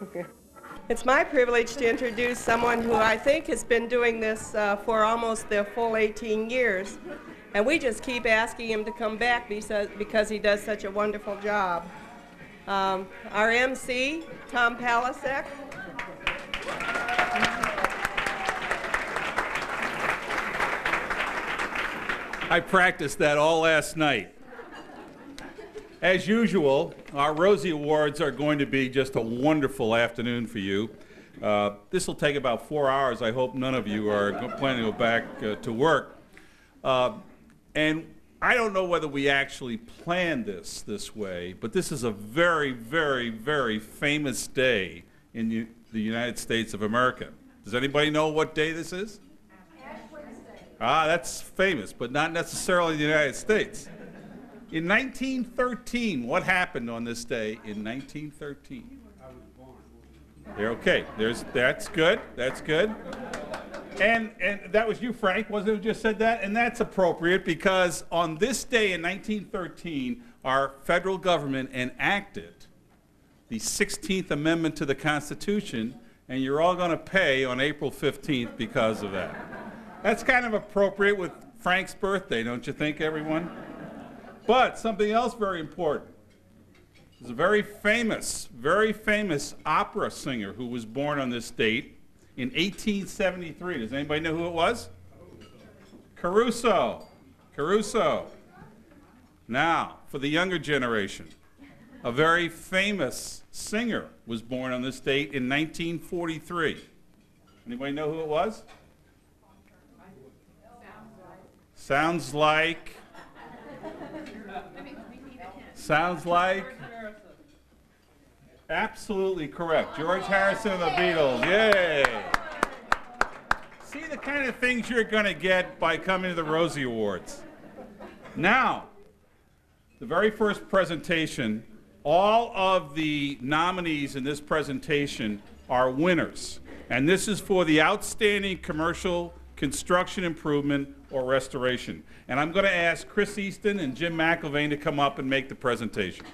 Okay. It's my privilege to introduce someone who I think has been doing this for almost the full 18 years. And we just keep asking him to come back because he does such a wonderful job. Our MC, Tom Palasek. I practiced that all last night. As usual, our Rosie Awards are going to be just a wonderful afternoon for you. This will take about 4 hours. I hope none of you are planning to go back to work. And I don't know whether we actually planned this way, but this is a very, very, very famous day in the United States of America. Does anybody know what day this is? Ash Wednesday. Ah, that's famous, but not necessarily in the United States. In 1913, what happened on this day in 1913? I was born. They're okay. That's good. That's good. And that was you, Frank, wasn't it, who just said that? And that's appropriate because on this day in 1913, our federal government enacted the 16th Amendment to the Constitution, and you're all going to pay on April 15th because of that. That's kind of appropriate with Frank's birthday, don't you think, everyone? But something else very important. There's a very famous opera singer who was born on this date in 1873. Does anybody know who it was? Caruso. Caruso. Now, for the younger generation, a very famous singer was born on this date in 1943. Anybody know who it was? Sounds like. Sounds like. Absolutely correct. George Harrison and the Beatles. Yay! See the kind of things you're going to get by coming to the Rosie Awards. Now, the very first presentation, all of the nominees in this presentation are winners. And this is for the Outstanding Commercial Construction Improvement or Restoration. And I'm going to ask Chris Easton and Jim McIlvain to come up and make the presentation.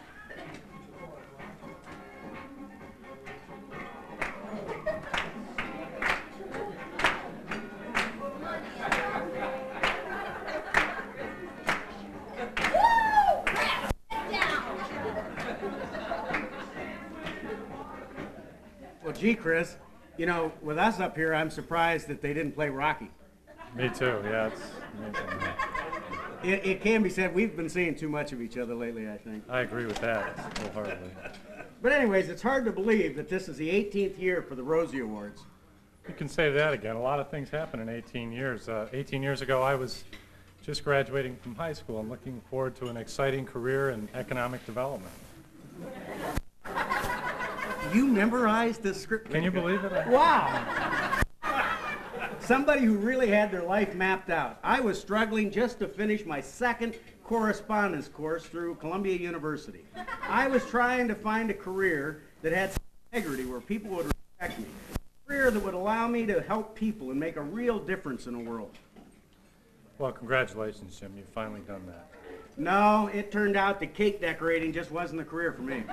Well, gee, Chris, you know, with us up here, I'm surprised that they didn't play Rocky. Me too, yeah, it's amazing. It can be said we've been seeing too much of each other lately, I think. I agree with that wholeheartedly. But anyways, it's hard to believe that this is the 18th year for the Rosie Awards. You can say that again. A lot of things happen in 18 years. 18 years ago, I was just graduating from high school and looking forward to an exciting career in economic development. You memorized this script? Can you believe it? Wow! Somebody who really had their life mapped out. I was struggling just to finish my second correspondence course through Columbia University. I was trying to find a career that had some integrity where people would respect me. A career that would allow me to help people and make a real difference in the world. Well, congratulations, Jim. You've finally done that. No, it turned out that cake decorating just wasn't a career for me.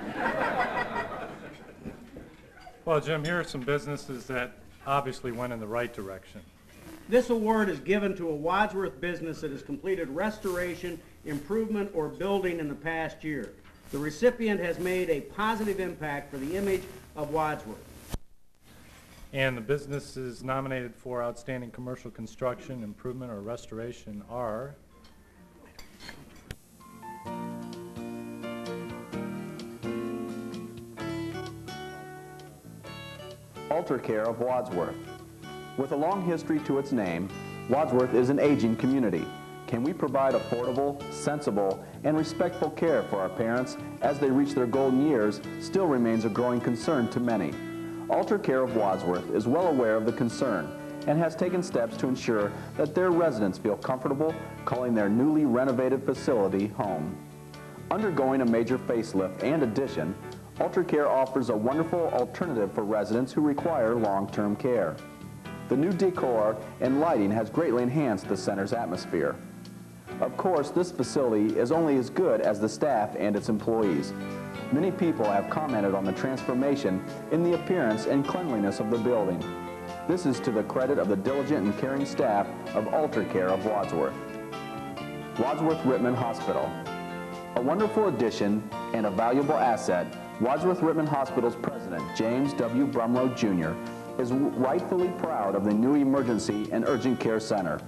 Well, Jim, here are some businesses that obviously went in the right direction. This award is given to a Wadsworth business that has completed restoration, improvement, or building in the past year. The recipient has made a positive impact for the image of Wadsworth. And the businesses nominated for Outstanding Commercial Construction, Improvement, or Restoration are Altar Care of Wadsworth. With a long history to its name, Wadsworth is an aging community. Can we provide affordable, sensible, and respectful care for our parents as they reach their golden years still remains a growing concern to many. Altar Care of Wadsworth is well aware of the concern and has taken steps to ensure that their residents feel comfortable calling their newly renovated facility home. Undergoing a major facelift and addition, Altar Care offers a wonderful alternative for residents who require long-term care. The new decor and lighting has greatly enhanced the center's atmosphere. Of course, this facility is only as good as the staff and its employees. Many people have commented on the transformation in the appearance and cleanliness of the building. This is to the credit of the diligent and caring staff of Altar Care of Wadsworth. Wadsworth Rittman Hospital. A wonderful addition and a valuable asset, Wadsworth Rittman Hospital's president, James W. Brumlow Jr., is rightfully proud of the new Emergency and Urgent Care Center.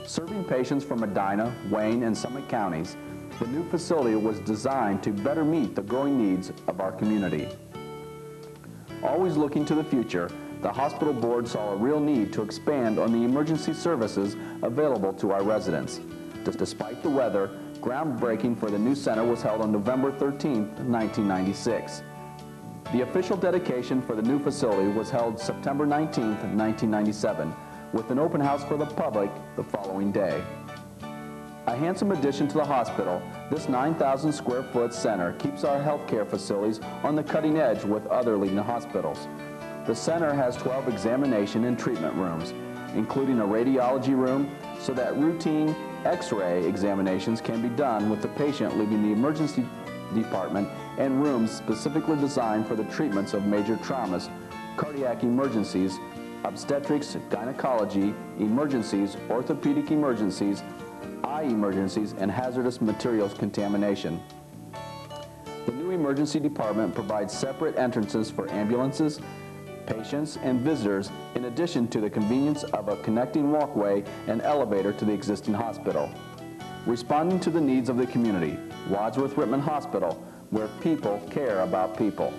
Serving patients from Medina, Wayne, and Summit counties, the new facility was designed to better meet the growing needs of our community. Always looking to the future, the hospital board saw a real need to expand on the emergency services available to our residents. Despite the weather, groundbreaking for the new center was held on November 13, 1996. The official dedication for the new facility was held September 19, 1997, with an open house for the public the following day. A handsome addition to the hospital, this 9,000 square foot center keeps our healthcare facilities on the cutting edge with other leading hospitals. The center has 12 examination and treatment rooms, including a radiology room so that routine X-ray examinations can be done with the patient leaving the emergency department, and rooms specifically designed for the treatments of major traumas, cardiac emergencies, obstetrics, gynecology, emergencies, orthopedic emergencies, eye emergencies, and hazardous materials contamination. The new emergency department provides separate entrances for ambulances, patients, and visitors, in addition to the convenience of a connecting walkway and elevator to the existing hospital. Responding to the needs of the community, Wadsworth Rittman Hospital, where people care about people.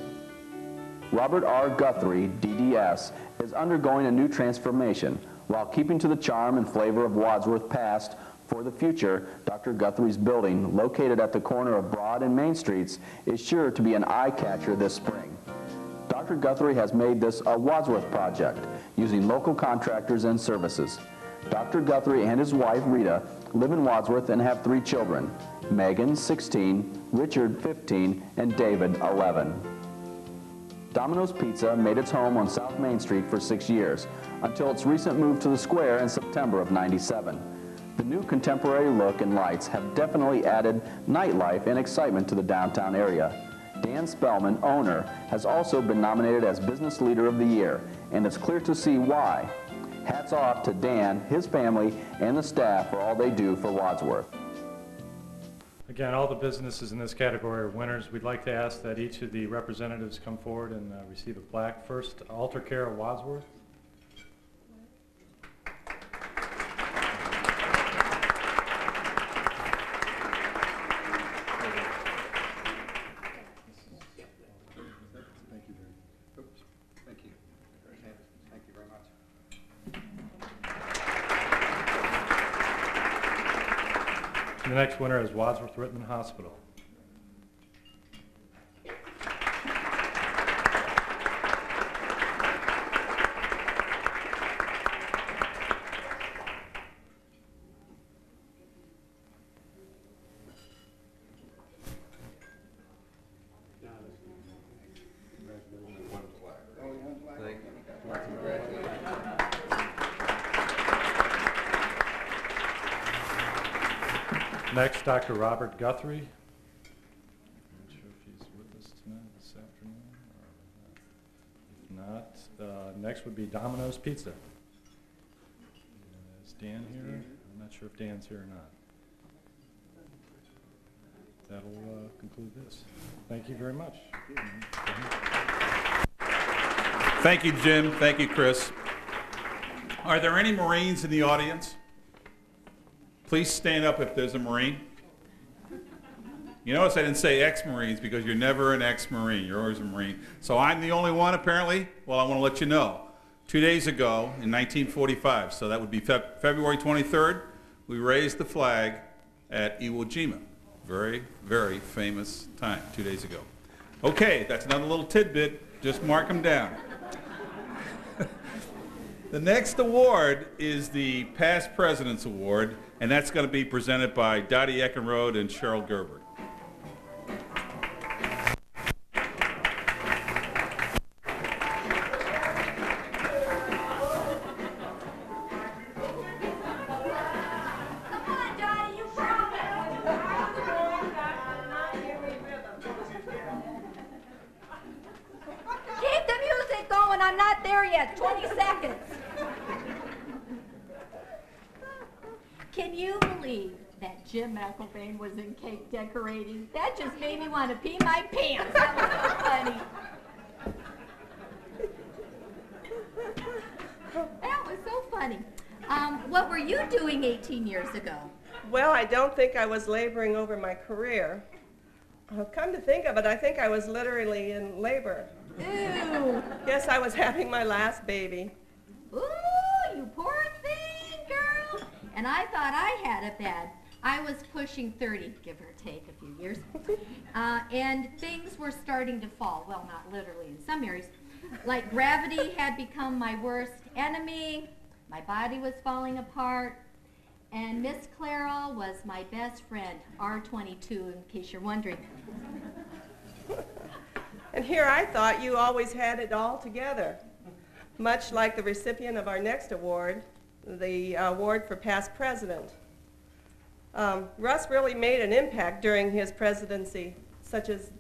Robert R. Guthrie, DDS, is undergoing a new transformation. While keeping to the charm and flavor of Wadsworth past, for the future, Dr. Guthrie's building, located at the corner of Broad and Main Streets, is sure to be an eye-catcher this spring. Dr. Guthrie has made this a Wadsworth project, using local contractors and services. Dr. Guthrie and his wife, Rita, live in Wadsworth and have 3 children, Megan, 16, Richard, 15, and David, 11. Domino's Pizza made its home on South Main Street for 6 years, until its recent move to the square in September of '97. The new contemporary look and lights have definitely added nightlife and excitement to the downtown area. Dan Spellman, owner, has also been nominated as Business Leader of the Year, and it's clear to see why. Hats off to Dan, his family, and the staff for all they do for Wadsworth. Again, all the businesses in this category are winners. We'd like to ask that each of the representatives come forward and receive a plaque. First, Altar Care of Wadsworth. The next winner is Wadsworth Rittman Hospital. Next, Dr. Robert Guthrie. I'm not sure if he's with us tonight, this afternoon. If not, next would be Domino's Pizza. Is Dan here? I'm not sure if Dan's here or not. That'll conclude this. Thank you very much. Thank you, Jim. Thank you, Chris. Are there any Marines in the audience? Please stand up if there's a Marine. You notice I didn't say ex-Marines because you're never an ex-Marine. You're always a Marine. So I'm the only one, apparently? Well, I want to let you know. 2 days ago, in 1945, so that would be February 23rd, we raised the flag at Iwo Jima. Very, very famous time, 2 days ago. Okay, that's another little tidbit. Just mark them down. The next award is the Past President's Award, and that's going to be presented by Dottie Eckenrode and Cheryl Gerber. I'm not there yet. 20 seconds. Can you believe that Jim McElvain was in cake decorating? That just made me want to pee my pants. That was so funny. That was so funny. What were you doing 18 years ago? Well, I don't think I was laboring over my career. Come to think of it, I think I was literally in labor. Ooh. Yes, I was having my last baby. Ooh, you poor thing, girl. And I thought I had it bad. I was pushing 30, give or take a few years. And things were starting to fall. Well, not literally in some areas. Like gravity had become my worst enemy. My body was falling apart. And Miss Clara was my best friend, R22, in case you're wondering. And here I thought you always had it all together. Much like the recipient of our next award, the award for past president. Russ really made an impact during his presidency, such as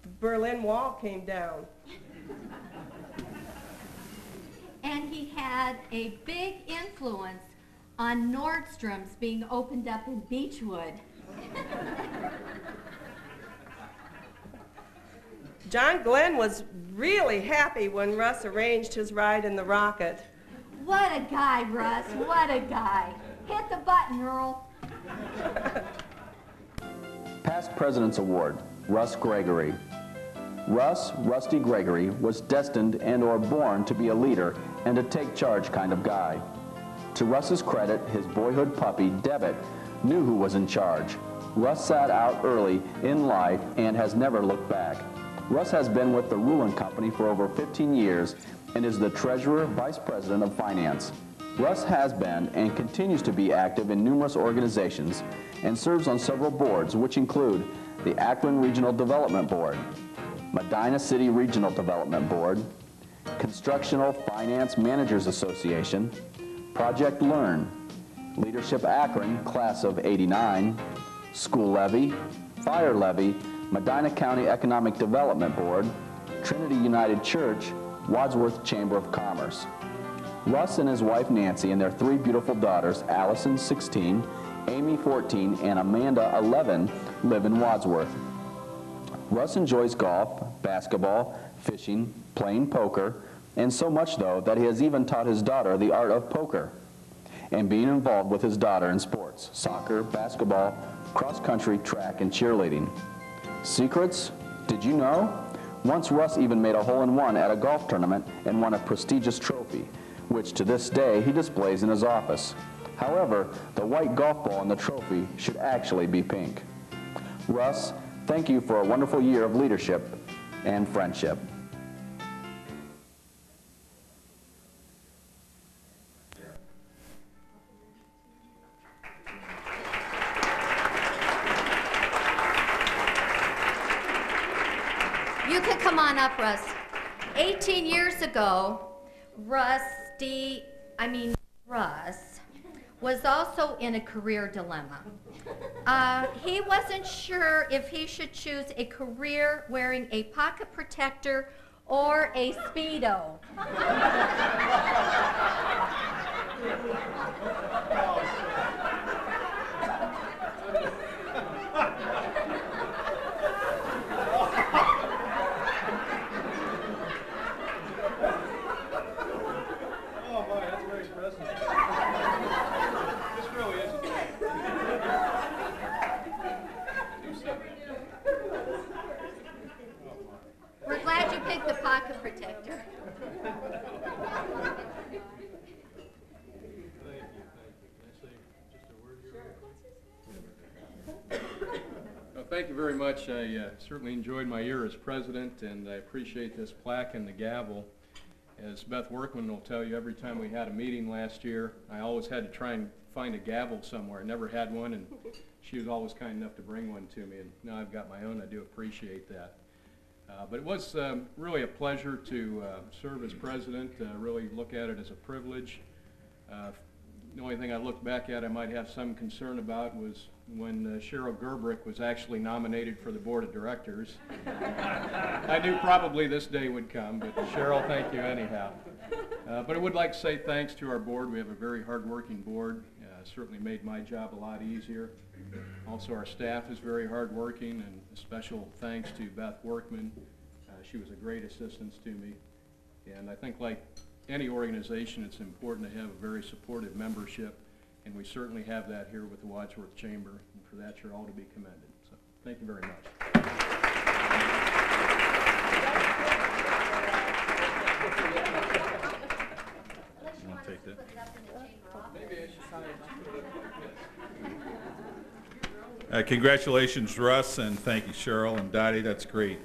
the Berlin Wall came down. And he had a big influence on Nordstrom's being opened up in Beechwood. John Glenn was really happy when Russ arranged his ride in the rocket. What a guy, Russ, what a guy. Hit the button, Earl. Past President's Award, Russ Gregory. Russ, Rusty Gregory, was destined and/or born to be a leader and a take charge kind of guy. To Russ's credit, his boyhood puppy, Devitt, knew who was in charge. Russ sat out early in life and has never looked back. Russ has been with the Rulin Company for over 15 years and is the Treasurer, Vice President of Finance. Russ has been and continues to be active in numerous organizations and serves on several boards, which include the Akron Regional Development Board, Medina City Regional Development Board, Constructional Finance Managers Association, Project Learn, Leadership Akron, Class of '89, School Levy, Fire Levy, Medina County Economic Development Board, Trinity United Church, Wadsworth Chamber of Commerce. Russ and his wife Nancy and their three beautiful daughters, Allison, 16, Amy, 14, and Amanda, 11, live in Wadsworth. Russ enjoys golf, basketball, fishing, playing poker, and so much, though, that he has even taught his daughter the art of poker and being involved with his daughter in sports, soccer, basketball, cross-country, track, and cheerleading. Secrets? Did you know? Once Russ even made a hole-in-one at a golf tournament and won a prestigious trophy, which to this day he displays in his office. However, the white golf ball in the trophy should actually be pink. Russ, thank you for a wonderful year of leadership and friendship. You can come on up, Russ. 18 years ago, Russ was also in a career dilemma. He wasn't sure if he should choose a career wearing a pocket protector or a Speedo. We're glad you picked the pocket protector. Well, thank you very much. I certainly enjoyed my year as president, and I appreciate this plaque and the gavel. As Beth Workman will tell you, every time we had a meeting last year, I always had to try and find a gavel somewhere. I never had one, and she was always kind enough to bring one to me, and now I've got my own. I do appreciate that. But it was really a pleasure to serve as president, really look at it as a privilege. The only thing I look back at I might have some concern about was when Cheryl Gerbrick was actually nominated for the board of directors. I knew probably this day would come, but Cheryl, thank you anyhow. But I would like to say thanks to our board. We have a very hard-working board. Certainly made my job a lot easier. Also, our staff is very hard-working, and a special thanks to Beth Workman. She was a great assistance to me. And I think, like any organization, it's important to have a very supportive membership, and we certainly have that here with the Wadsworth Chamber, and for that you're all to be commended. So thank you very much. Congratulations, Russ, and thank you, Cheryl and Dottie. That's great.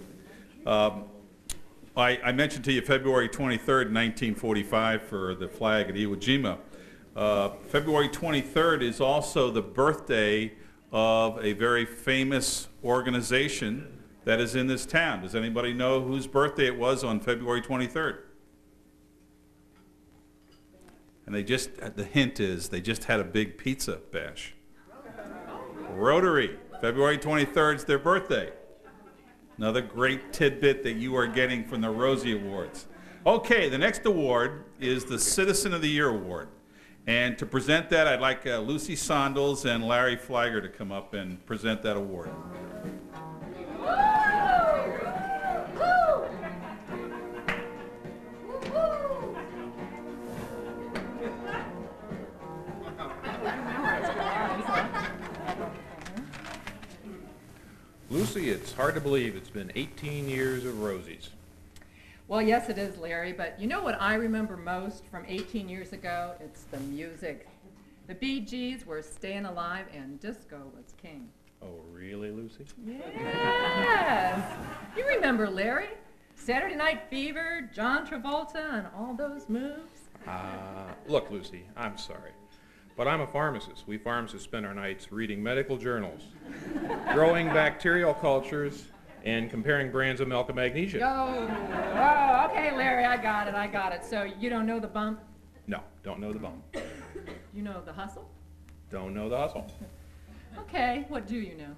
I mentioned to you February 23rd, 1945 for the flag at Iwo Jima. February 23rd is also the birthday of a very famous organization that is in this town. Does anybody know whose birthday it was on February 23rd? And the hint is they just had a big pizza bash. Rotary. February 23rd is their birthday. Another great tidbit that you are getting from the Rosie Awards. Okay, the next award is the Citizen of the Year Award. And to present that, I'd like Lucy Sondels and Larry Flagger to come up and present that award. Lucy, it's hard to believe it's been 18 years of Rosies. Well, yes, it is, Larry, but you know what I remember most from 18 years ago? It's the music. The Bee Gees were staying alive, and disco was king. Oh, really, Lucy? Yes. You remember, Larry? Saturday Night Fever, John Travolta, and all those moves? Look, Lucy, I'm sorry, but I'm a pharmacist. We pharmacists spend our nights reading medical journals, growing bacterial cultures, and comparing brands of milk and magnesia. Oh, okay, Larry, I got it. So you don't know the bump? No, don't know the bump. You know the hustle? Don't know the hustle. Okay, what do you know?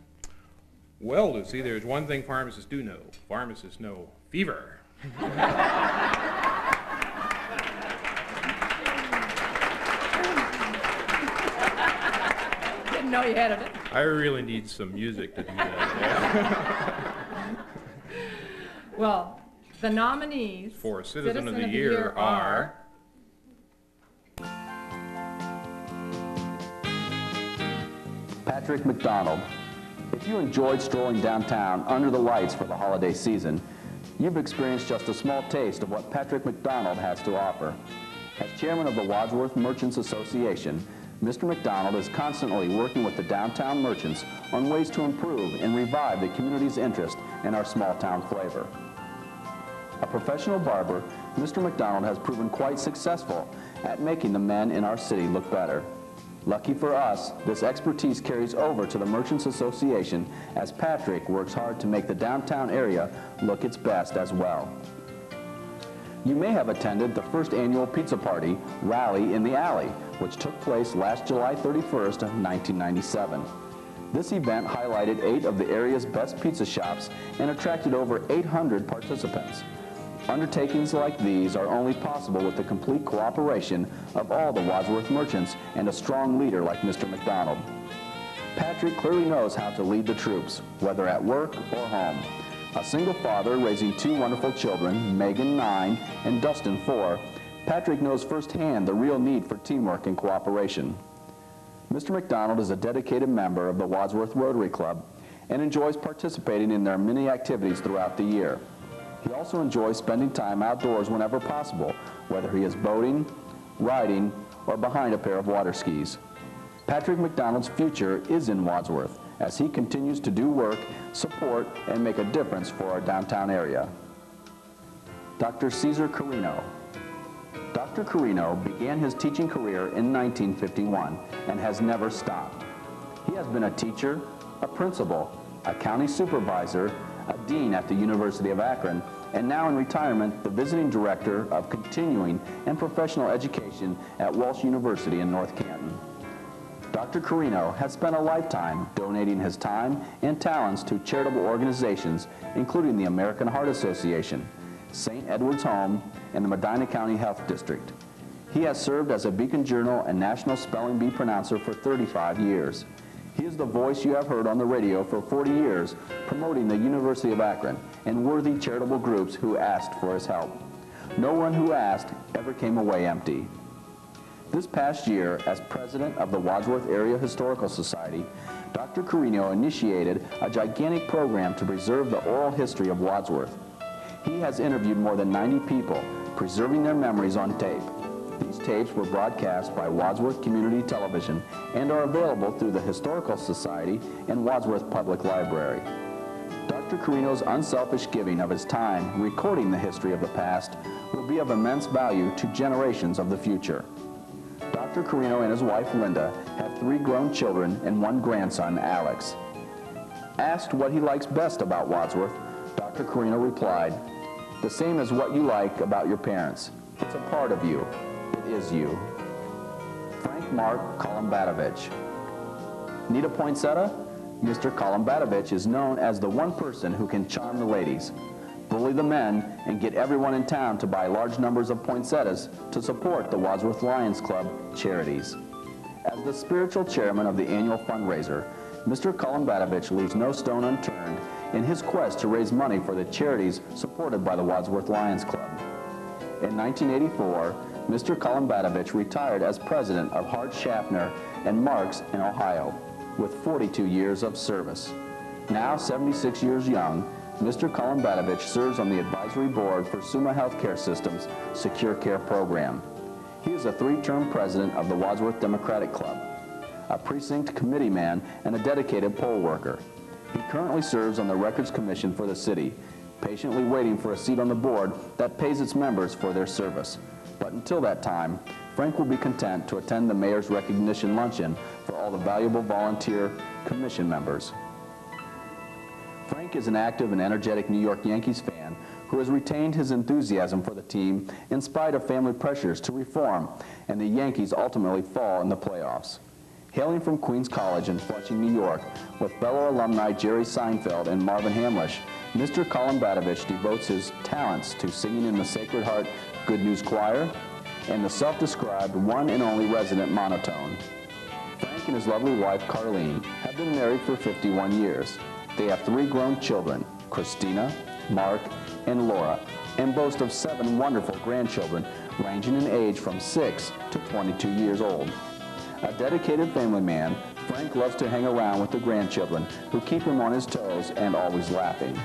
Well, Lucy, there's one thing pharmacists do know. Pharmacists know fever. Didn't know you had it. I really need some music to do that. Well, the nominees for Citizen of the Year are Patrick McDonald. If you enjoyed strolling downtown under the lights for the holiday season, you've experienced just a small taste of what Patrick McDonald has to offer. As chairman of the Wadsworth Merchants Association, Mr. McDonald is constantly working with the downtown merchants on ways to improve and revive the community's interest in our small town flavor. A professional barber, Mr. McDonald has proven quite successful at making the men in our city look better. Lucky for us, this expertise carries over to the Merchants Association as Patrick works hard to make the downtown area look its best as well. You may have attended the first annual pizza party, Rally in the Alley, which took place last July 31st, 1997. This event highlighted 8 of the area's best pizza shops and attracted over 800 participants. Undertakings like these are only possible with the complete cooperation of all the Wadsworth merchants and a strong leader like Mr. McDonald. Patrick clearly knows how to lead the troops, whether at work or home. A single father raising 2 wonderful children, Megan 9 and Dustin 4, Patrick knows firsthand the real need for teamwork and cooperation. Mr. McDonald is a dedicated member of the Wadsworth Rotary Club and enjoys participating in their many activities throughout the year. He also enjoys spending time outdoors whenever possible, whether he is boating, riding, or behind a pair of water skis. Patrick McDonald's future is in Wadsworth as he continues to do work, support, and make a difference for our downtown area. Dr. Cesar Carino. Dr. Carino began his teaching career in 1951 and has never stopped. He has been a teacher, a principal, a county supervisor, a dean at the University of Akron, and now in retirement, the visiting director of continuing and professional education at Walsh University in North Canton. Dr. Carino has spent a lifetime donating his time and talents to charitable organizations, including the American Heart Association, St. Edward's Home, and the Medina County Health District. He has served as a Beacon Journal and National Spelling Bee pronouncer for 35 years. He is the voice you have heard on the radio for 40 years, promoting the University of Akron and worthy charitable groups who asked for his help. No one who asked ever came away empty. This past year, as president of the Wadsworth Area Historical Society, Dr. Carino initiated a gigantic program to preserve the oral history of Wadsworth. He has interviewed more than 90 people, preserving their memories on tape. These tapes were broadcast by Wadsworth Community Television and are available through the Historical Society and Wadsworth Public Library. Dr. Carino's unselfish giving of his time recording the history of the past will be of immense value to generations of the future. Dr. Carino and his wife Linda have 3 grown children and 1 grandson, Alex. Asked what he likes best about Wadsworth, Dr. Carino replied, "The same as what you like about your parents. It's a part of you. It is you." Frank Mark Kolumbatovich. Need a poinsettia? Mr. Kolumbatovich is known as the one person who can charm the ladies, bully the men, and get everyone in town to buy large numbers of poinsettias to support the Wadsworth Lions Club charities. As the spiritual chairman of the annual fundraiser, Mr. Kolumbatovich leaves no stone unturned in his quest to raise money for the charities supported by the Wadsworth Lions Club. In 1984, Mr. Kolumbatovich retired as president of Hart Schaffner and Marks in Ohio, with 42 years of service. Now 76 years young, Mr. Kolumbatovich serves on the advisory board for Summa Healthcare System's Secure Care program. He is a 3-term president of the Wadsworth Democratic Club, a precinct committee man, and a dedicated poll worker. He currently serves on the Records Commission for the city, patiently waiting for a seat on the board that pays its members for their service. But until that time, Frank will be content to attend the Mayor's Recognition Luncheon for all the valuable volunteer commission members. Frank is an active and energetic New York Yankees fan who has retained his enthusiasm for the team in spite of family pressures to reform, and the Yankees ultimately fall in the playoffs. Hailing from Queens College in Flushing, New York, with fellow alumni Jerry Seinfeld and Marvin Hamlish, Mr. Kolumbatovich devotes his talents to singing in the Sacred Heart Good News Choir and the self-described one and only resident monotone. Frank and his lovely wife, Carlene, have been married for 51 years. They have 3 grown children, Christina, Mark, and Laura, and boast of 7 wonderful grandchildren ranging in age from 6 to 22 years old. A dedicated family man, Frank loves to hang around with the grandchildren who keep him on his toes and always laughing.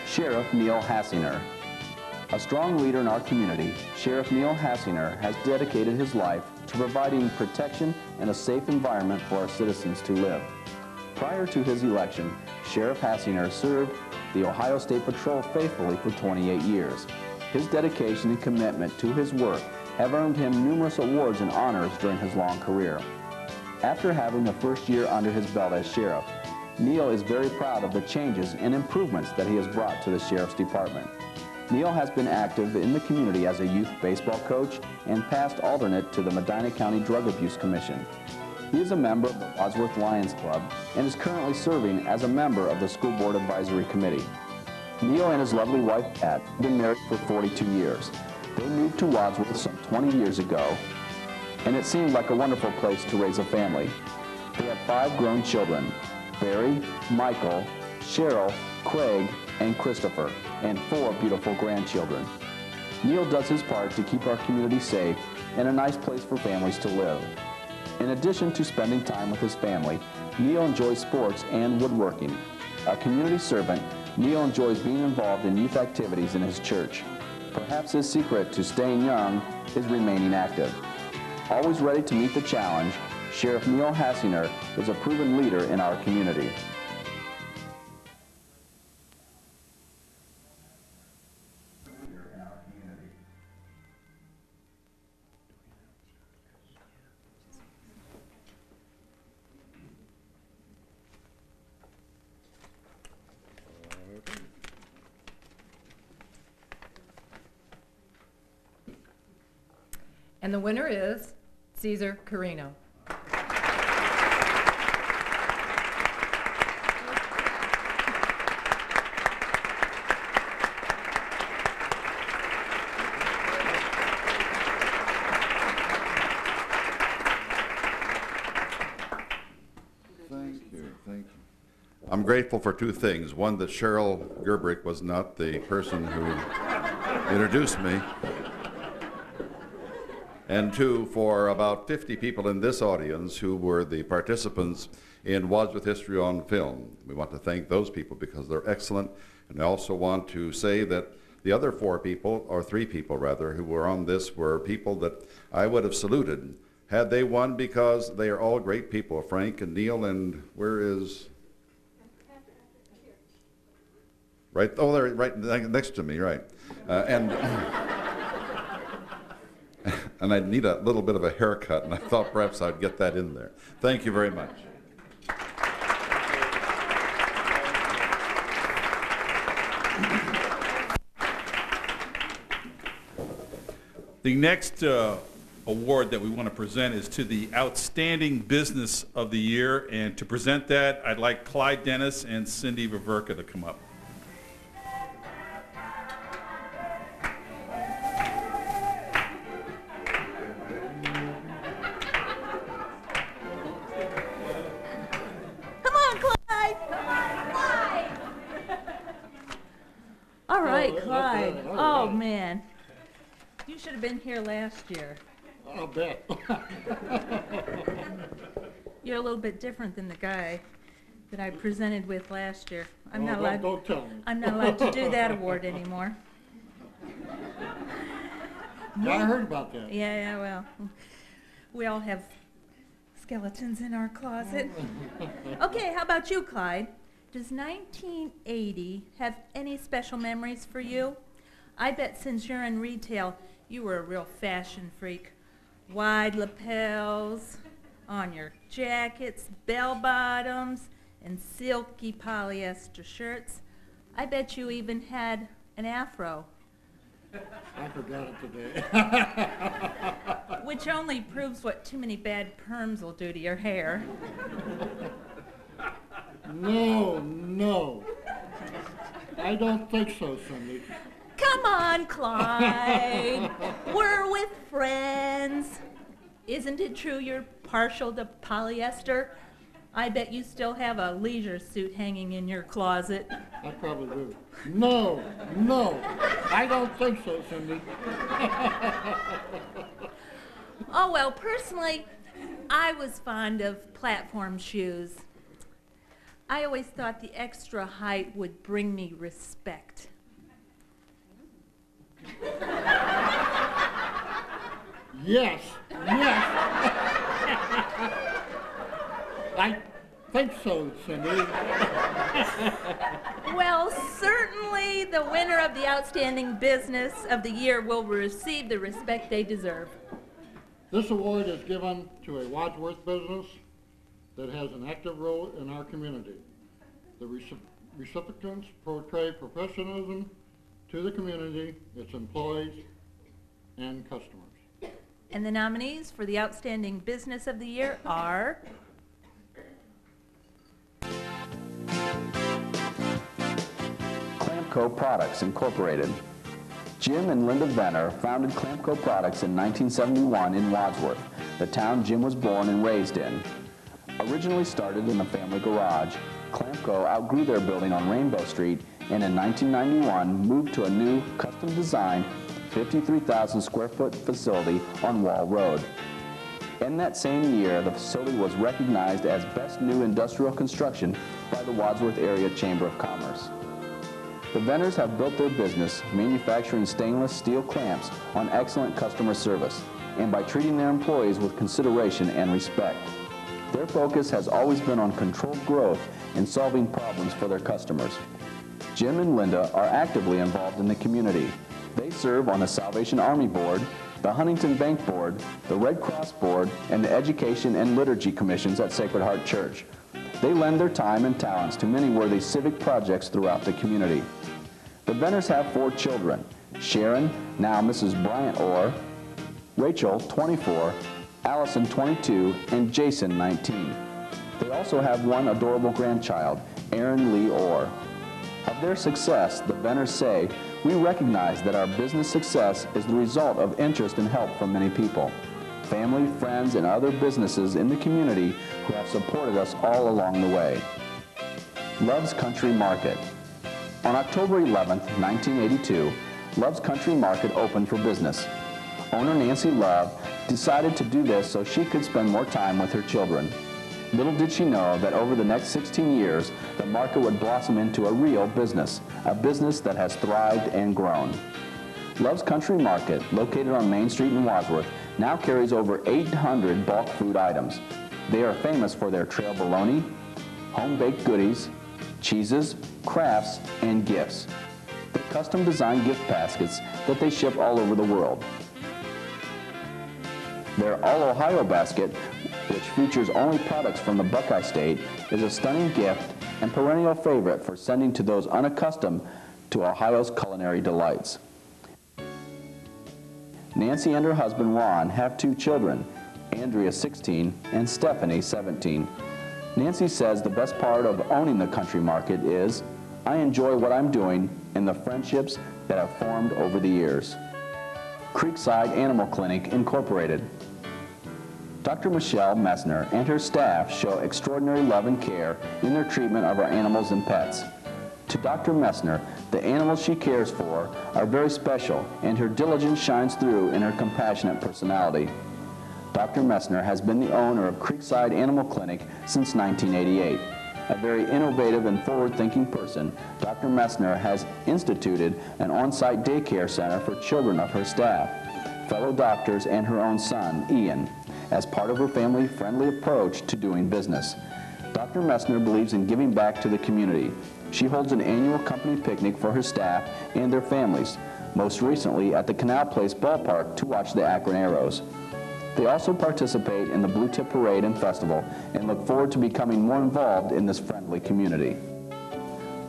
Sheriff Neil Hassinger. A strong leader in our community, Sheriff Neil Hassinger has dedicated his life to providing protection and a safe environment for our citizens to live. Prior to his election, Sheriff Hassinger served the Ohio State Patrol faithfully for 28 years. His dedication and commitment to his work have earned him numerous awards and honors during his long career. After having the first year under his belt as sheriff, Neil is very proud of the changes and improvements that he has brought to the Sheriff's Department. Neil has been active in the community as a youth baseball coach and past alternate to the Medina County Drug Abuse Commission. He is a member of the Wadsworth Lions Club and is currently serving as a member of the School Board Advisory Committee. Neil and his lovely wife, Pat, have been married for 42 years. They moved to Wadsworth some 20 years ago, and it seemed like a wonderful place to raise a family. They have 5 grown children, Barry, Michael, Cheryl, Craig, and Christopher, and 4 beautiful grandchildren. Neil does his part to keep our community safe and a nice place for families to live. In addition to spending time with his family, Neil enjoys sports and woodworking. A community servant, Neil enjoys being involved in youth activities in his church. Perhaps his secret to staying young is remaining active. Always ready to meet the challenge, Sheriff Neil Hassinger is a proven leader in our community. And the winner is Caesar Carino. I'm grateful for two things. One, that Cheryl Gerbrick was not the person who introduced me. And two, for about 50 people in this audience who were the participants in Wadsworth History on Film. We want to thank those people because they're excellent. And I also want to say that the other four people, or three people rather, who were on this were people that I would have saluted had they won, because they are all great people. Frank and Neil, and where is... Right, oh, they're right next to me, right. And I need a little bit of a haircut, and I thought perhaps I'd get that in there. Thank you very much. The next award that we want to present is to the Outstanding Business of the Year, and to present that, I'd like Clyde Dennis and Cindy Viverka to come up. Come on, Clyde! All right, Clyde. Oh, man. You should have been here last year. I'll bet. You're a little bit different than the guy that I presented with last year. I'm not Oh, allowed. don't tell me. I'm not allowed to do that award anymore. I heard about that. Yeah, well, we all have skeletons in our closet. Okay, how about you, Clyde? Does 1980 have any special memories for you? I bet since you're in retail, you were a real fashion freak. Wide lapels on your jackets, bell bottoms, and silky polyester shirts. I bet you even had an afro. I forgot it today. Which only proves what too many bad perms will do to your hair. No. I don't think so, Cindy. Come on, Clyde. We're with friends. Isn't it true you're partial to polyester? I bet you still have a leisure suit hanging in your closet. I probably do. No. I don't think so, Cindy. Oh, well, personally, I was fond of platform shoes. I always thought the extra height would bring me respect. Yes. I think so, Cindy. Well, certainly the winner of the Outstanding Business of the Year will receive the respect they deserve. This award is given to a Wadsworth business that has an active role in our community. The recipients portray professionalism to the community, its employees, and customers. And the nominees for the Outstanding Business of the Year are... Clamco Products Incorporated. Jim and Linda Venner founded Clamco Products in 1971 in Wadsworth, the town Jim was born and raised in. Originally started in a family garage, Clamco outgrew their building on Rainbow Street and in 1991 moved to a new custom-designed 53,000 square foot facility on Wall Road. In that same year, the facility was recognized as Best New Industrial Construction by the Wadsworth Area Chamber of Commerce. The Venners have built their business manufacturing stainless steel clamps on excellent customer service and by treating their employees with consideration and respect. Their focus has always been on controlled growth and solving problems for their customers. Jim and Linda are actively involved in the community. They serve on the Salvation Army Board, the Huntington Bank Board, the Red Cross Board, and the Education and Liturgy Commissions at Sacred Heart Church. They lend their time and talents to many worthy civic projects throughout the community. The Venners have 4 children, Sharon, now Mrs. Bryant Orr, Rachel, 24, Allison, 22, and Jason, 19. They also have one adorable grandchild, Aaron Lee Orr. Of their success, the Venners say, "We recognize that our business success is the result of interest and help from many people, family, friends, and other businesses in the community who have supported us all along the way." Love's Country Market. On October 11th, 1982, Love's Country Market opened for business. Owner Nancy Love decided to do this so she could spend more time with her children. Little did she know that over the next 16 years, the market would blossom into a real business, a business that has thrived and grown. Love's Country Market, located on Main Street in Wadsworth, now carries over 800 bulk food items. They are famous for their trail bologna, home-baked goodies, cheeses, crafts, and gifts. They custom-designed gift baskets that they ship all over the world. Their All Ohio basket, which features only products from the Buckeye State, is a stunning gift and perennial favorite for sending to those unaccustomed to Ohio's culinary delights. Nancy and her husband Ron have 2 children, Andrea 16 and Stephanie 17. Nancy says the best part of owning the country market is, I enjoy what I'm doing and the friendships that have formed over the years. Creekside Animal Clinic Incorporated. Dr. Michelle Messner and her staff show extraordinary love and care in their treatment of our animals and pets. To Dr. Messner, the animals she cares for are very special, and her diligence shines through in her compassionate personality. Dr. Messner has been the owner of Creekside Animal Clinic since 1988. A very innovative and forward-thinking person, Dr. Messner has instituted an on-site daycare center for children of her staff, fellow doctors, and her own son, Ian, as part of her family-friendly approach to doing business. Dr. Messner believes in giving back to the community. She holds an annual company picnic for her staff and their families, most recently at the Canal Place Ballpark to watch the Akron Arrows. They also participate in the Blue Tip Parade and Festival and look forward to becoming more involved in this friendly community.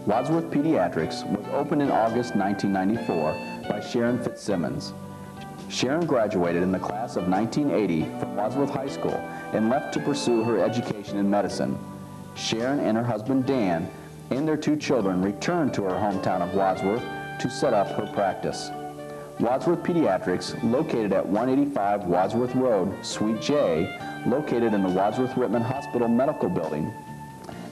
Wadsworth Pediatrics was opened in August 1994 by Sharon Fitzsimmons. Sharon graduated in the class of 1980 from Wadsworth High School and left to pursue her education in medicine. Sharon and her husband Dan and their 2 children returned to her hometown of Wadsworth to set up her practice. Wadsworth Pediatrics, located at 185 Wadsworth Road, Suite J, located in the Wadsworth-Whitman Hospital Medical Building.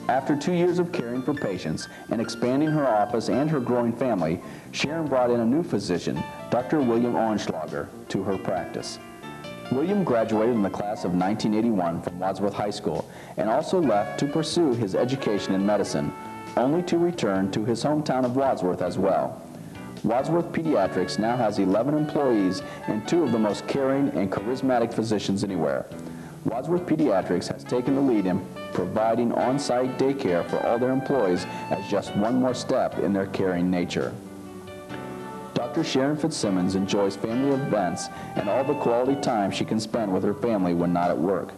After 2 years of caring for patients and expanding her office and her growing family, Sharon brought in a new physician, Dr. William Orenschlager, to her practice. William graduated in the class of 1981 from Wadsworth High School and also left to pursue his education in medicine, only to return to his hometown of Wadsworth as well. Wadsworth Pediatrics now has 11 employees and 2 of the most caring and charismatic physicians anywhere. Wadsworth Pediatrics has taken the lead in providing on-site daycare for all their employees as just one more step in their caring nature. Dr. Sharon Fitzsimmons enjoys family events and all the quality time she can spend with her family when not at work.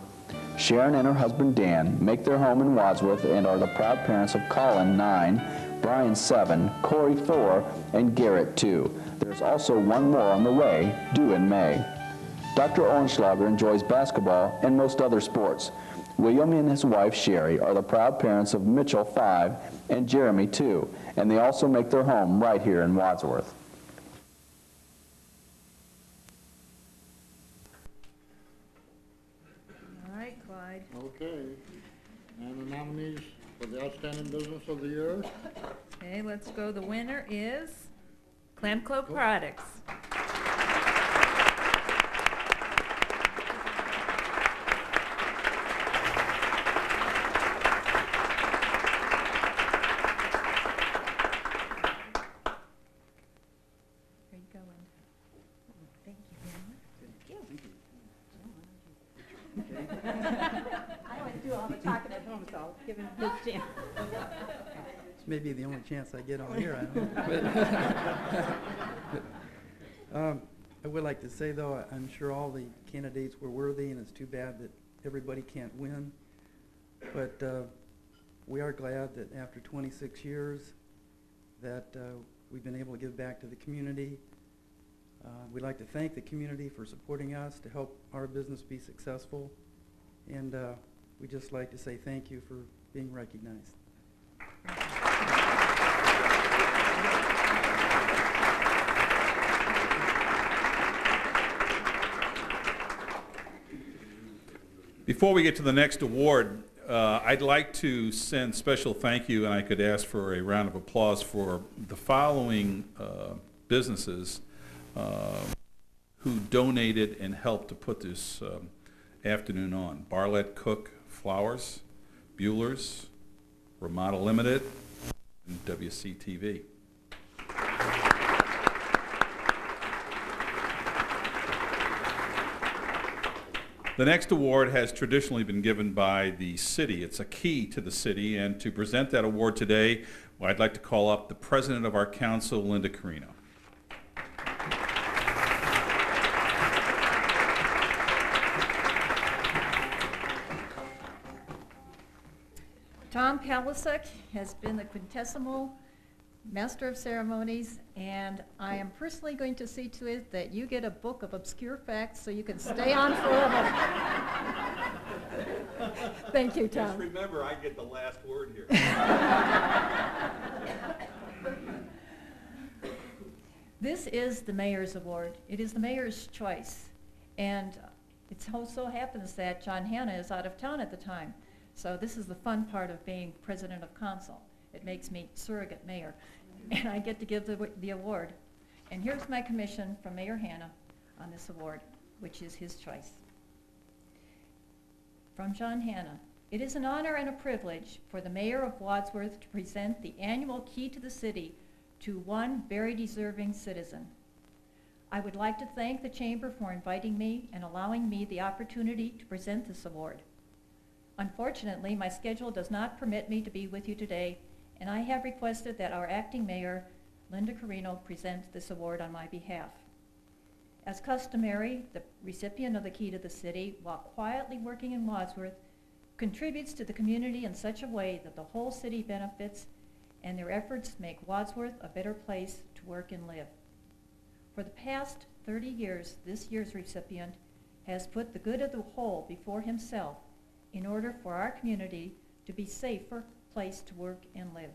Sharon and her husband Dan make their home in Wadsworth and are the proud parents of Colin, 9, Brian, 7, Corey, 4, and Garrett, 2. There's also one more on the way, due in May. Dr. Orenschlager enjoys basketball and most other sports. William and his wife, Sherry, are the proud parents of Mitchell, 5, and Jeremy, 2, and they also make their home right here in Wadsworth. All right, Clyde. Okay. And the nominees for the Outstanding Business of the Year? Okay, let's go. The winner is Clam Club Products. Where you going? Thank you very much. I always do all the talking at home, so I'll give him his chance. This may be the only chance I get all year, I don't know. I would like to say, though, I'm sure all the candidates were worthy, and it's too bad that everybody can't win. But we are glad that after 26 years that we've been able to give back to the community. We'd like to thank the community for supporting us to help our business be successful. And we'd just like to say thank you for being recognized. Before we get to the next award, I'd like to send special thank you, and I could ask for a round of applause for the following businesses who donated and helped to put this afternoon on. Barlett Cook Flowers, Bueller's, Ramada Limited, and WCTV. The next award has traditionally been given by the city. It's a key to the city, and to present that award today, well, I'd like to call up the president of our council, Linda Carino. Tom Palisek has been the quintessimo master of ceremonies, and I am personally going to see to it that you get a book of obscure facts so you can stay on forever. Thank you, Tom. Just remember, I get the last word here. This is the Mayor's Award. It is the Mayor's choice, and it so happens that John Hanna is out of town at the time. So this is the fun part of being president of council. It makes me surrogate mayor, and I get to give the award. And here's my commission from Mayor Hanna on this award, which is his choice. From John Hanna, it is an honor and a privilege for the Mayor of Wadsworth to present the annual Key to the City to one very deserving citizen. I would like to thank the Chamber for inviting me and allowing me the opportunity to present this award. Unfortunately, my schedule does not permit me to be with you today, and I have requested that our acting mayor, Linda Carino, present this award on my behalf. As customary, the recipient of the Key to the City, while quietly working in Wadsworth, contributes to the community in such a way that the whole city benefits, and their efforts make Wadsworth a better place to work and live. For the past 30 years, this year's recipient has put the good of the whole before himself in order for our community to be a safer place to work and live.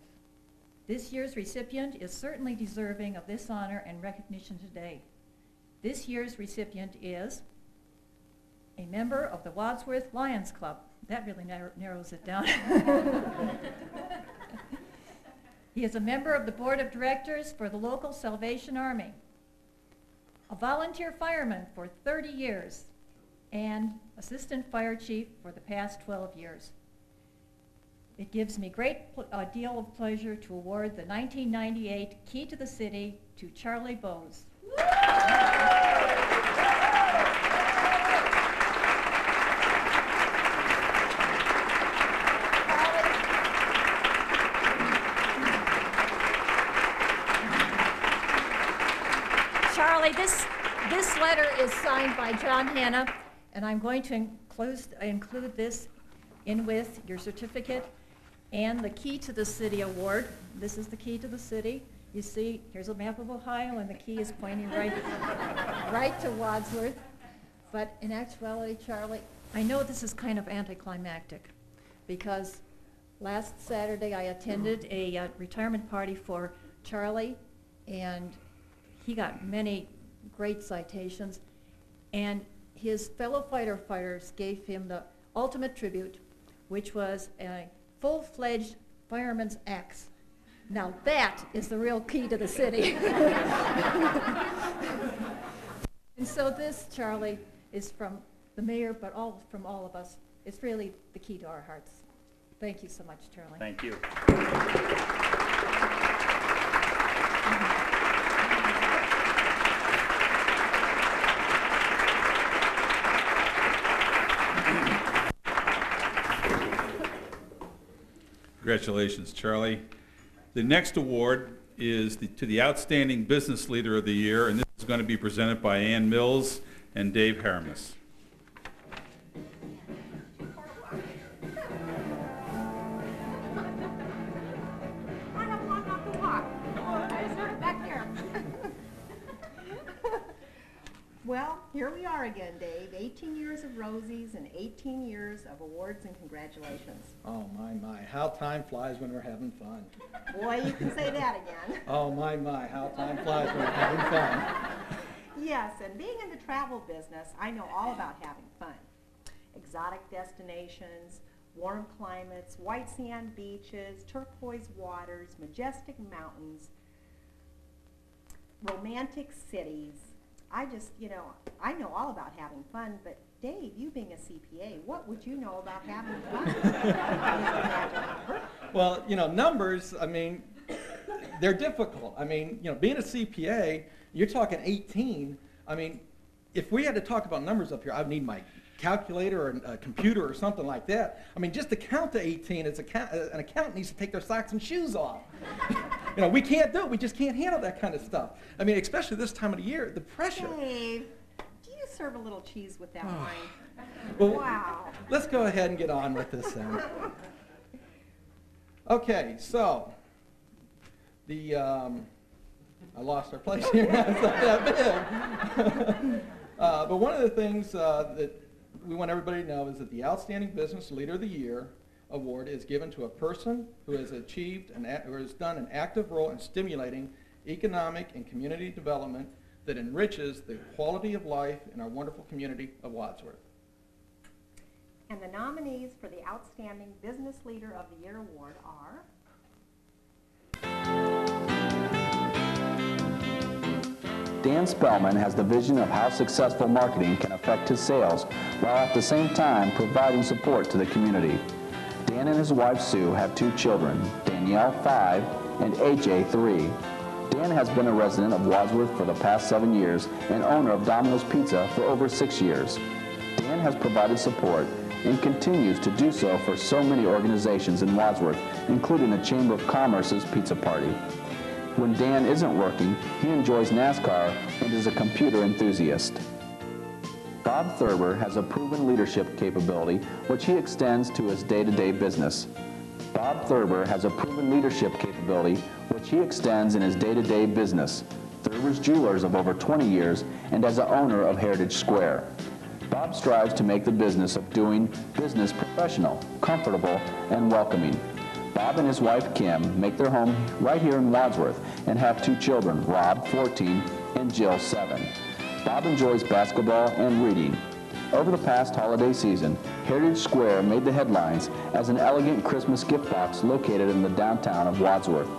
This year's recipient is certainly deserving of this honor and recognition today. This year's recipient is a member of the Wadsworth Lions Club. That really narrows it down. He is a member of the board of directors for the local Salvation Army, a volunteer fireman for 30 years, and assistant fire chief for the past 12 years. It gives me great deal of pleasure to award the 1998 Key to the City to Charlie Bowes. Charlie, this letter is signed by John Hanna, and I'm going to include this in with your certificate and the Key to the City award. This is the Key to the City. You see, here's a map of Ohio, and the key is pointing right to Wadsworth. But in actuality, Charlie, I know this is kind of anticlimactic, because last Saturday I attended a retirement party for Charlie, and he got many great citations, and his fellow firefighters gave him the ultimate tribute, which was a full-fledged fireman's axe. Now that is the real key to the city. And so this, Charlie, is from the mayor, but from all of us. It's really the key to our hearts. Thank you so much, Charlie. Thank you. Congratulations, Charlie. The next award is to the Outstanding Business Leader of the Year, and this is going to be presented by Ann Mills and Dave Haramis. Well, here we are again, Dave. 18 years of Rosies and 18 years of awards and congratulations. Oh, my. How time flies when we're having fun. Boy, you can say that again. Oh, my. How time flies when we're having fun. Yes, and being in the travel business, I know all about having fun. Exotic destinations, warm climates, white sand beaches, turquoise waters, majestic mountains, romantic cities. I just, you know, I know all about having fun, but Dave, you being a CPA, what would you know about having fun? Well, you know, numbers, I mean, they're difficult. I mean, you know, being a CPA, you're talking 18. I mean, if we had to talk about numbers up here, I'd need my calculator or a computer or something like that. I mean, just to count to 18, an accountant needs to take their socks and shoes off. You know, we can't do it. We just can't handle that kind of stuff. I mean, especially this time of the year, the pressure. Dave, do you serve a little cheese with that wine? Well, wow. Let's go ahead and get on with this then. Okay, so I lost our place here. It's not that big. But one of the things that we want everybody to know is that the Outstanding Business Leader of the Year award is given to a person who has achieved or has done an active role in stimulating economic and community development that enriches the quality of life in our wonderful community of Wadsworth. And the nominees for the Outstanding Business Leader of the Year award are Dan Spellman has the vision of how successful marketing can affect his sales while at the same time providing support to the community. Dan and his wife Sue have 2 children, Danielle 5 and AJ 3. Dan has been a resident of Wadsworth for the past 7 years and owner of Domino's Pizza for over 6 years. Dan has provided support and continues to do so for so many organizations in Wadsworth, including the Chamber of Commerce's Pizza Party. When Dan isn't working, he enjoys NASCAR and is a computer enthusiast. Bob Thurber has a proven leadership capability which he extends to his day-to-day business. Bob Thurber has a proven leadership capability which he extends in his day-to-day business, Thurber's Jewelers of over 20 years and as an owner of Heritage Square. Bob strives to make the business of doing business professional, comfortable, and welcoming. Bob and his wife Kim make their home right here in Wadsworth and have 2 children, Rob, 14, and Jill, 7. Bob enjoys basketball and reading. Over the past holiday season, Heritage Square made the headlines as an elegant Christmas gift box located in the downtown of Wadsworth.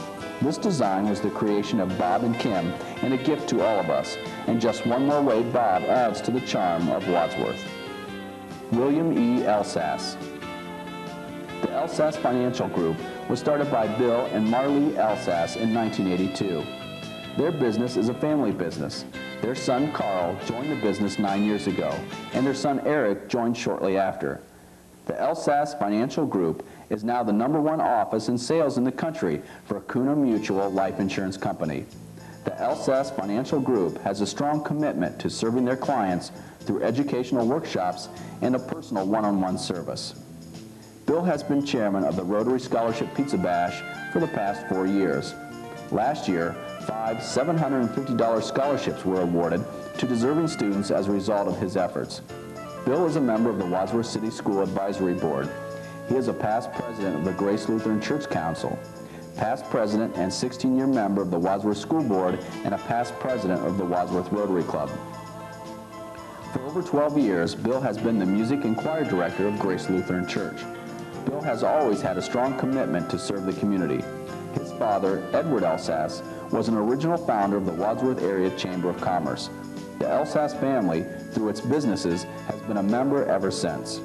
This design was the creation of Bob and Kim and a gift to all of us, and just one more way Bob adds to the charm of Wadsworth. William E. Elsass. The Elsass Financial Group was started by Bill and Marlee Elsass in 1982. Their business is a family business. Their son Carl joined the business 9 years ago, and their son Eric joined shortly after. The Elsass Financial Group is now the #1 office in sales in the country for Kuna Mutual Life Insurance Company. The Elsass Financial Group has a strong commitment to serving their clients through educational workshops and a personal one-on-one service. Bill has been chairman of the Rotary Scholarship Pizza Bash for the past 4 years. Last year, 5 $750 scholarships were awarded to deserving students as a result of his efforts. Bill is a member of the Wadsworth City School Advisory Board. He is a past president of the Grace Lutheran Church Council, past president and 16-year member of the Wadsworth School Board, and a past president of the Wadsworth Rotary Club. For over 12 years, Bill has been the music and choir director of Grace Lutheran Church. Bill has always had a strong commitment to serve the community. His father, Edward Elsass, was an original founder of the Wadsworth Area Chamber of Commerce. The Elsass family, through its businesses, has been a member ever since.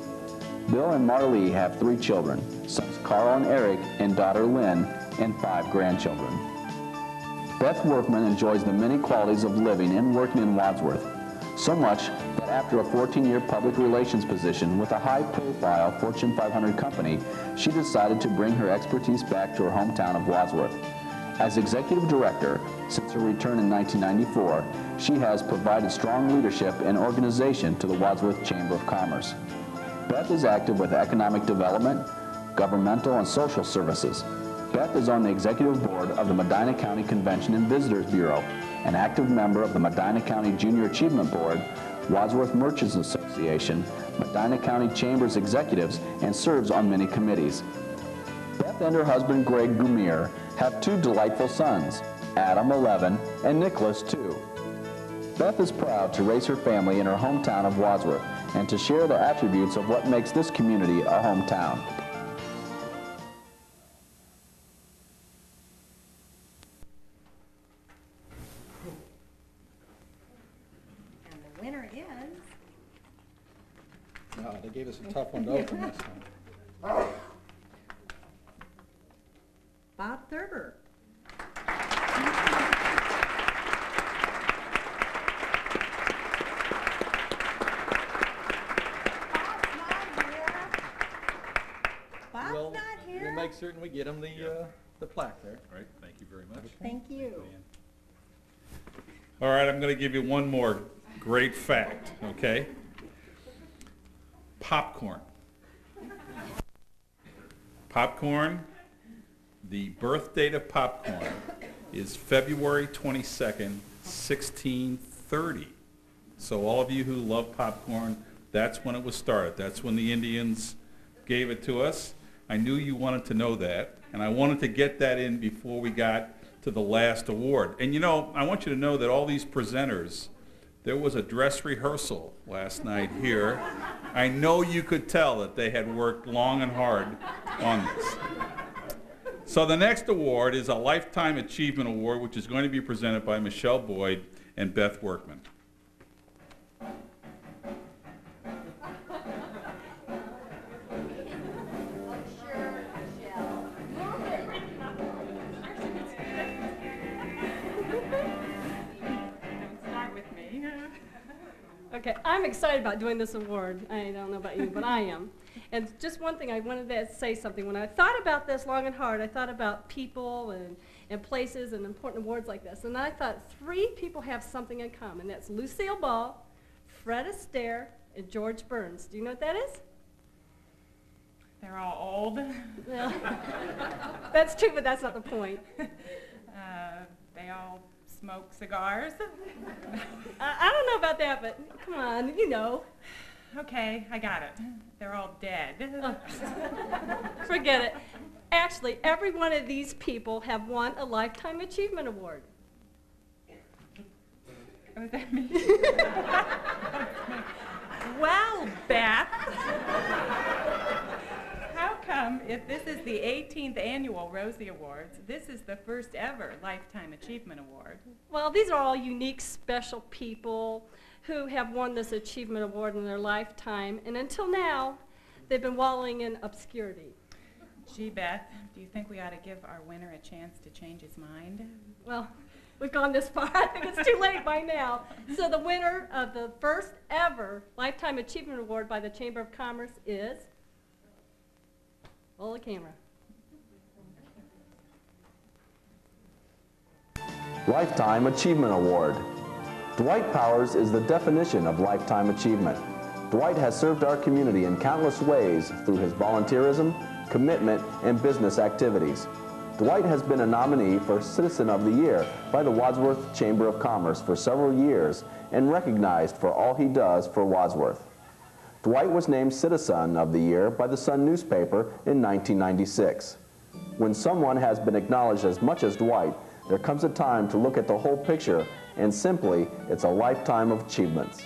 Bill and Marlee have 3 children, sons Carl and Eric and daughter Lynn, and 5 grandchildren. Beth Workman enjoys the many qualities of living and working in Wadsworth, so much that after a 14-year public relations position with a high-profile Fortune 500 company, she decided to bring her expertise back to her hometown of Wadsworth. As executive director, since her return in 1994, she has provided strong leadership and organization to the Wadsworth Chamber of Commerce. Beth is active with economic development, governmental and social services. Beth is on the executive board of the Medina County Convention and Visitors Bureau, an active member of the Medina County Junior Achievement Board, Wadsworth Merchants Association, Medina County Chambers Executives, and serves on many committees. Beth and her husband Greg Gumier have 2 delightful sons, Adam 11 and Nicholas 2. Beth is proud to raise her family in her hometown of Wadsworth and to share the attributes of what makes this community a hometown. gave us a tough one to open this time. Bob Thurber. We'll make certain we get him the plaque there. All right, thank you very much. Thank you. All right, I'm going to give you one more great fact, okay? Popcorn. Popcorn, the birth date of popcorn is February 22nd, 1630. So all of you who love popcorn, that's when it was started. That's when the Indians gave it to us. I knew you wanted to know that, and I wanted to get that in before we got to the last award. And you know, I want you to know that all these presenters, there was a dress rehearsal last night here. I know you could tell that they had worked long and hard on this. So the next award is a Lifetime Achievement Award, which is going to be presented by Michelle Boyd and Beth Workman. Okay, I'm excited about doing this award. I don't know about you, but I am. And just one thing, I wanted to say something. When I thought about this long and hard, I thought about people and places and important awards like this. And I thought 3 people have something in common. That's Lucille Ball, Fred Astaire, and George Burns. Do you know what that is? They're all old. Well, that's true, but that's not the point. They all smoke cigars. I don't know about that, but come on, you know. Okay, I got it. They're all dead. Oh. Forget it. Actually, every one of these people have won a Lifetime Achievement Award. Was that me? Well, Beth, how come, if this is the 18th annual Rosie Awards, this is the first ever Lifetime Achievement Award? Well, these are all unique, special people who have won this achievement award in their lifetime, and until now, they've been wallowing in obscurity. Gee, Beth, do you think we ought to give our winner a chance to change his mind? Well, we've gone this far. I think it's too late by now. So the winner of the first ever Lifetime Achievement Award by the Chamber of Commerce is, roll the camera. Lifetime Achievement Award. Dwight Powers is the definition of lifetime achievement. Dwight has served our community in countless ways through his volunteerism, commitment, and business activities. Dwight has been a nominee for Citizen of the Year by the Wadsworth Chamber of Commerce for several years and recognized for all he does for Wadsworth. Dwight was named Citizen of the Year by the Sun newspaper in 1996. When someone has been acknowledged as much as Dwight, there comes a time to look at the whole picture, and simply, it's a lifetime of achievements.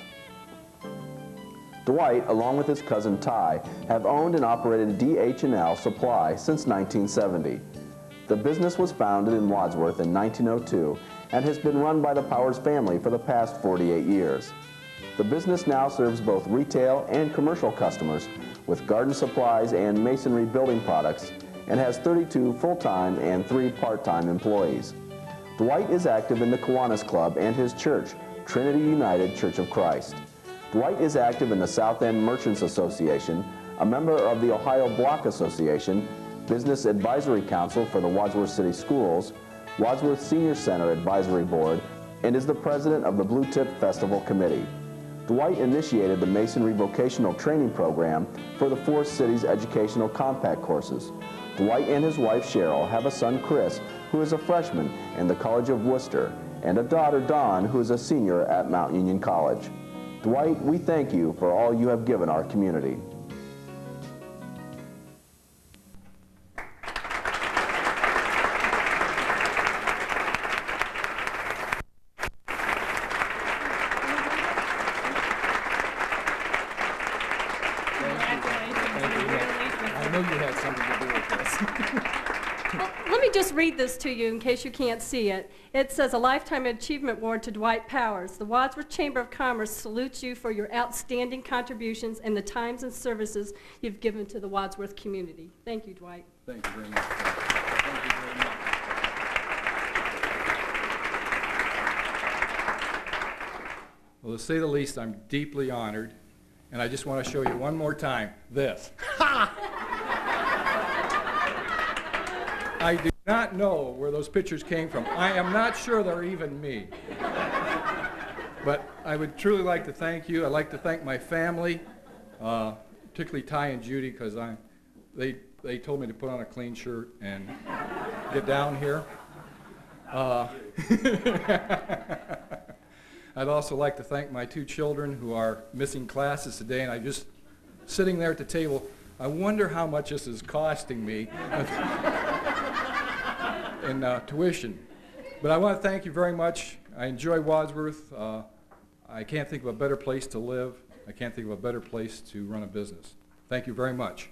Dwight, along with his cousin Ty, have owned and operated DH&L Supply since 1970. The business was founded in Wadsworth in 1902 and has been run by the Powers family for the past 48 years. The business now serves both retail and commercial customers with garden supplies and masonry building products and has 32 full-time and 3 part-time employees. Dwight is active in the Kiwanis Club and his church, Trinity United Church of Christ. Dwight is active in the South End Merchants Association, a member of the Ohio Block Association, Business Advisory Council for the Wadsworth City Schools, Wadsworth Senior Center Advisory Board, and is the president of the Blue Tip Festival Committee. Dwight initiated the Masonry Vocational Training Program for the 4 cities' educational compact courses. Dwight and his wife Cheryl have a son, Chris, who is a freshman in the College of Worcester, and a daughter, Dawn, who is a senior at Mount Union College. Dwight, we thank you for all you have given our community. me just read this to you in case you can't see it. It says a Lifetime Achievement Award to Dwight Powers. The Wadsworth Chamber of Commerce salutes you for your outstanding contributions and the times and services you've given to the Wadsworth community. Thank you, Dwight. Thank you very much. Thank you very much. Well, to say the least, I'm deeply honored, and I just want to show you one more time this. I do not know where those pictures came from. I am not sure they're even me. But I would truly like to thank you. I'd like to thank my family, particularly Ty and Judy, because they told me to put on a clean shirt and get down here. I'd also like to thank my 2 children who are missing classes today, and I'm just sitting there at the table. I wonder how much this is costing me in tuition. But I want to thank you very much. I enjoy Wadsworth. I can't think of a better place to live. I can't think of a better place to run a business. Thank you very much.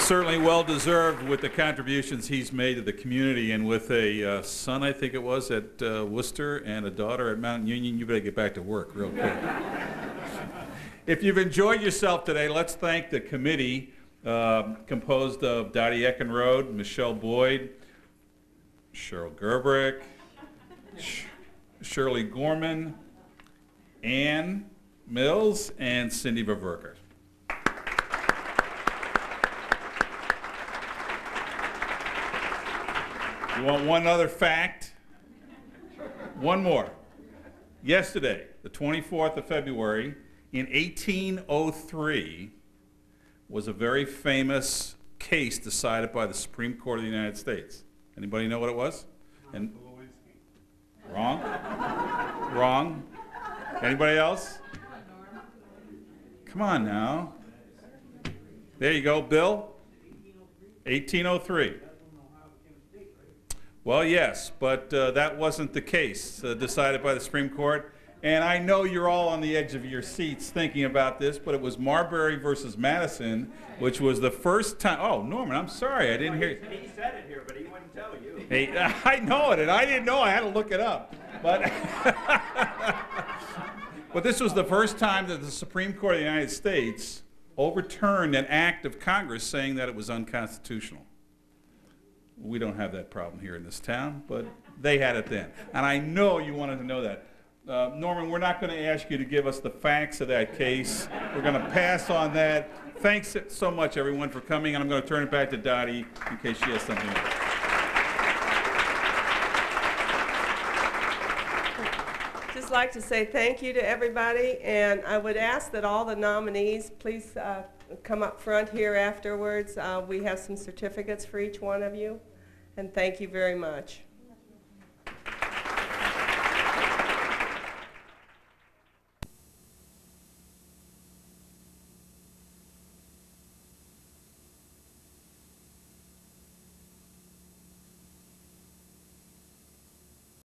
Certainly well-deserved with the contributions he's made to the community, and with a son, I think it was, at Worcester and a daughter at Mount Union. You better get back to work real quick. If you've enjoyed yourself today, let's thank the committee composed of Dottie Eckenrode, Michelle Boyd, Cheryl Gerbrick, Shirley Gorman, Ann Mills, and Cindy Ververker. You want one other fact? One more. Yesterday, the 24th of February, in 1803, was a very famous case decided by the Supreme Court of the United States. Anybody know what it was? And wrong? Wrong? Anybody else? Come on now. There you go, Bill. 1803. Well, yes, but that wasn't the case decided by the Supreme Court. And I know you're all on the edge of your seats thinking about this, but it was Marbury versus Madison, which was the first time. Oh, Norman, I'm sorry, I didn't hear you. He said it here, but he wouldn't tell you. Hey, I know it, and I didn't know. I had to look it up. But, but this was the first time that the Supreme Court of the United States overturned an act of Congress saying that it was unconstitutional. We don't have that problem here in this town, but they had it then. And I know you wanted to know that. Norman, we're not going to ask you to give us the facts of that case. We're going to pass on that. Thanks so much, everyone, for coming, and I'm going to turn it back to Dottie in case she has something else. Just like to say thank you to everybody, and I would ask that all the nominees please come up front here afterwards. We have some certificates for each one of you, and thank you very much.